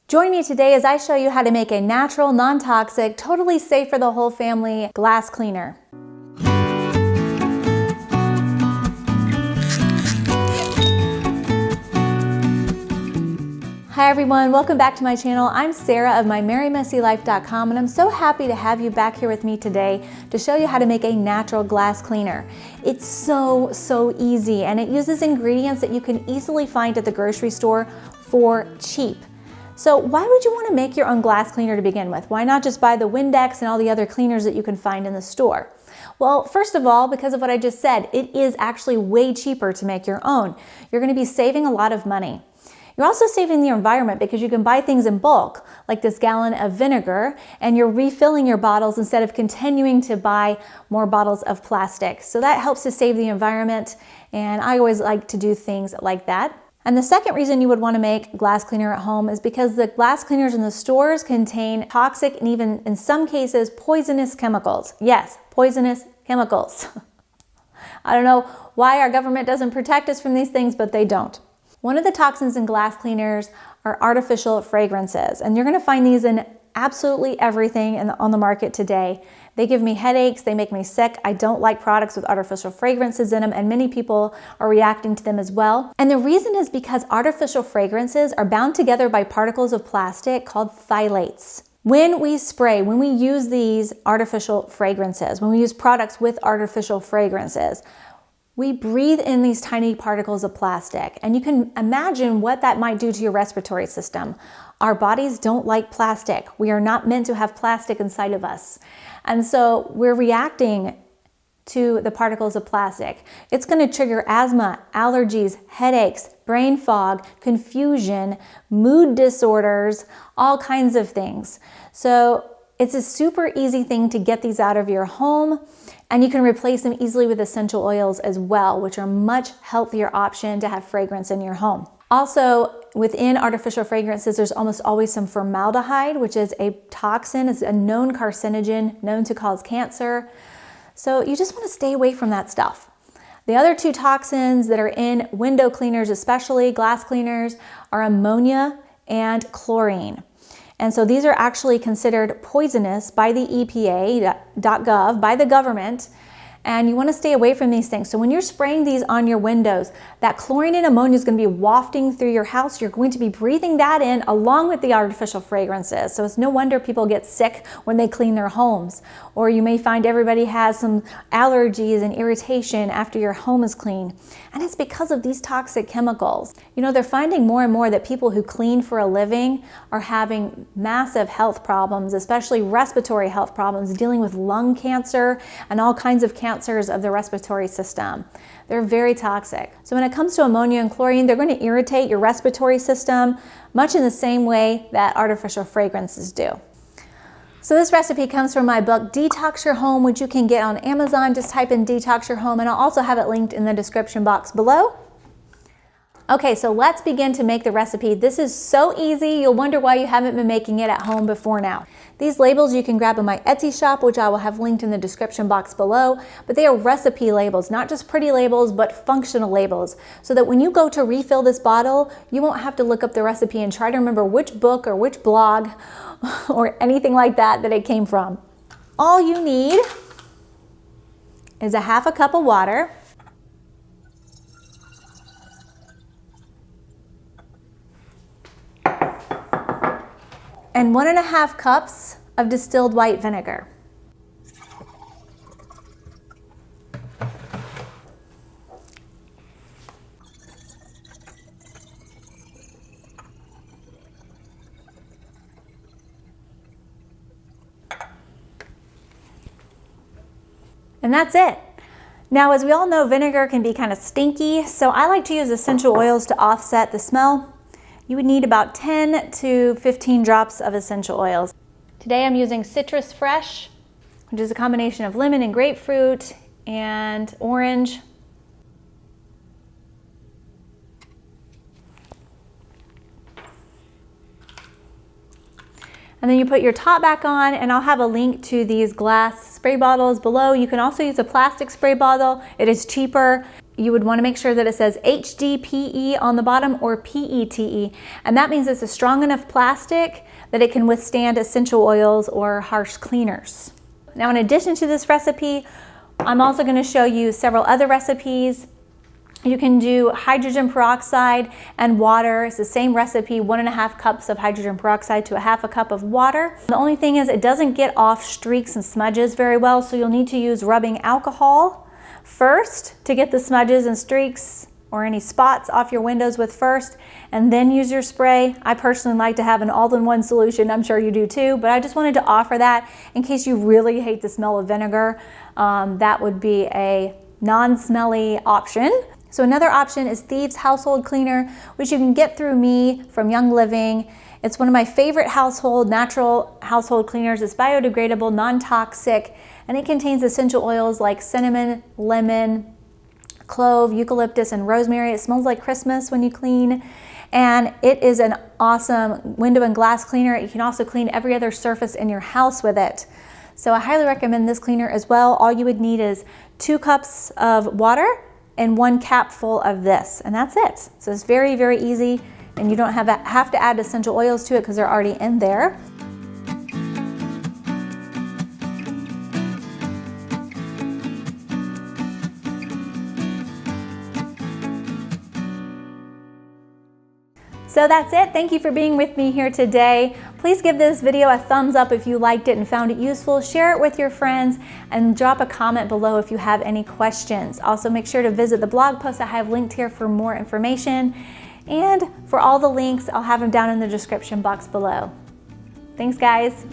Join me today as I show you how to make a natural, non-toxic, totally safe for the whole family glass cleaner. Hi everyone, welcome back to my channel. I'm Sarah of MyMerryMessyLife.com, and I'm so happy to have you back here with me today to show you how to make a natural glass cleaner. It's so easy, and it uses ingredients that you can easily find at the grocery store for cheap. So why would you want to make your own glass cleaner to begin with? Why not just buy the Windex and all the other cleaners that you can find in the store? Well, first of all, because of what I just said, it is actually way cheaper to make your own. You're going to be saving a lot of money. You're also saving the environment because you can buy things in bulk, like this gallon of vinegar, and you're refilling your bottles instead of continuing to buy more bottles of plastic. So that helps to save the environment, and I always like to do things like that. And the second reason you would want to make glass cleaner at home is because the glass cleaners in the stores contain toxic and even in some cases poisonous chemicals. Yes, poisonous chemicals. I don't know why our government doesn't protect us from these things, but they don't. One of the toxins in glass cleaners are artificial fragrances, and you're going to find these in absolutely everything on the market today. They give me headaches, they make me sick. I don't like products with artificial fragrances in them, and many people are reacting to them as well. And the reason is because artificial fragrances are bound together by particles of plastic called phthalates. When we spray, when we use these artificial fragrances, when we use products with artificial fragrances, we breathe in these tiny particles of plastic, and you can imagine what that might do to your respiratory system. Our bodies don't like plastic. We are not meant to have plastic inside of us. And so we're reacting to the particles of plastic. It's going to trigger asthma, allergies, headaches, brain fog, confusion, mood disorders, all kinds of things. So it's a super easy thing to get these out of your home, and you can replace them easily with essential oils as well, which are a much healthier option to have fragrance in your home. Also, within artificial fragrances, there's almost always some formaldehyde, which is a toxin, it's a known carcinogen, known to cause cancer. So you just want to stay away from that stuff. The other two toxins that are in window cleaners, especially glass cleaners, are ammonia and chlorine. And so these are actually considered poisonous by the EPA.gov, by the government, and you want to stay away from these things. So when you're spraying these on your windows, that chlorine and ammonia is going to be wafting through your house. You're going to be breathing that in along with the artificial fragrances. So it's no wonder people get sick when they clean their homes. Or you may find everybody has some allergies and irritation after your home is clean. And it's because of these toxic chemicals. You know, they're finding more and more that people who clean for a living are having massive health problems, especially respiratory health problems, dealing with lung cancer and all kinds of cancers of the respiratory system. They're very toxic. So when it comes to ammonia and chlorine, they're going to irritate your respiratory system much in the same way that artificial fragrances do. So this recipe comes from my book, Detox Your Home, which you can get on Amazon. Just type in Detox Your Home, and I'll also have it linked in the description box below. Okay, so let's begin to make the recipe. This is so easy, you'll wonder why you haven't been making it at home before now. These labels you can grab in my Etsy shop, which I will have linked in the description box below, but they are recipe labels, not just pretty labels, but functional labels, so that when you go to refill this bottle, you won't have to look up the recipe and try to remember which book or which blog or anything like that it came from. All you need is a half a cup of water, and 1.5 cups of distilled white vinegar. And that's it. Now, as we all know, vinegar can be kind of stinky, so I like to use essential oils to offset the smell. You would need about 10 to 15 drops of essential oils. Today I'm using Citrus Fresh, which is a combination of lemon and grapefruit and orange. And then you put your top back on, and I'll have a link to these glass spray bottles below. You can also use a plastic spray bottle. It is cheaper. you would want to make sure that it says HDPE on the bottom or PETE, and that means it's a strong enough plastic that it can withstand essential oils or harsh cleaners. Now, in addition to this recipe, I'm also going to show you several other recipes. You can do hydrogen peroxide and water. It's the same recipe, 1.5 cups of hydrogen peroxide to 1/2 cup of water. The only thing is it doesn't get off streaks and smudges very well, so you'll need to use rubbing alcohol first to get the smudges and streaks or any spots off your windows with first, and then use your spray. I personally like to have an all-in-one solution. I'm sure you do too, but I just wanted to offer that in case you really hate the smell of vinegar. That would be a non-smelly option. So another option is Thieves Household Cleaner, which you can get through me from Young Living. It's one of my favorite natural household cleaners. It's biodegradable, non-toxic, and it contains essential oils like cinnamon, lemon, clove, eucalyptus, and rosemary. It smells like Christmas when you clean, and it is an awesome window and glass cleaner. You can also clean every other surface in your house with it. So I highly recommend this cleaner as well. All you would need is 2 cups of water and 1 capful of this, and that's it. So it's very, very easy, and you don't have to add essential oils to it because they're already in there. So that's it. Thank you for being with me here today. Please give this video a thumbs up if you liked it and found it useful. Share it with your friends and drop a comment below if you have any questions. Also, make sure to visit the blog post I have linked here for more information. And for all the links, I'll have them down in the description box below. Thanks, guys.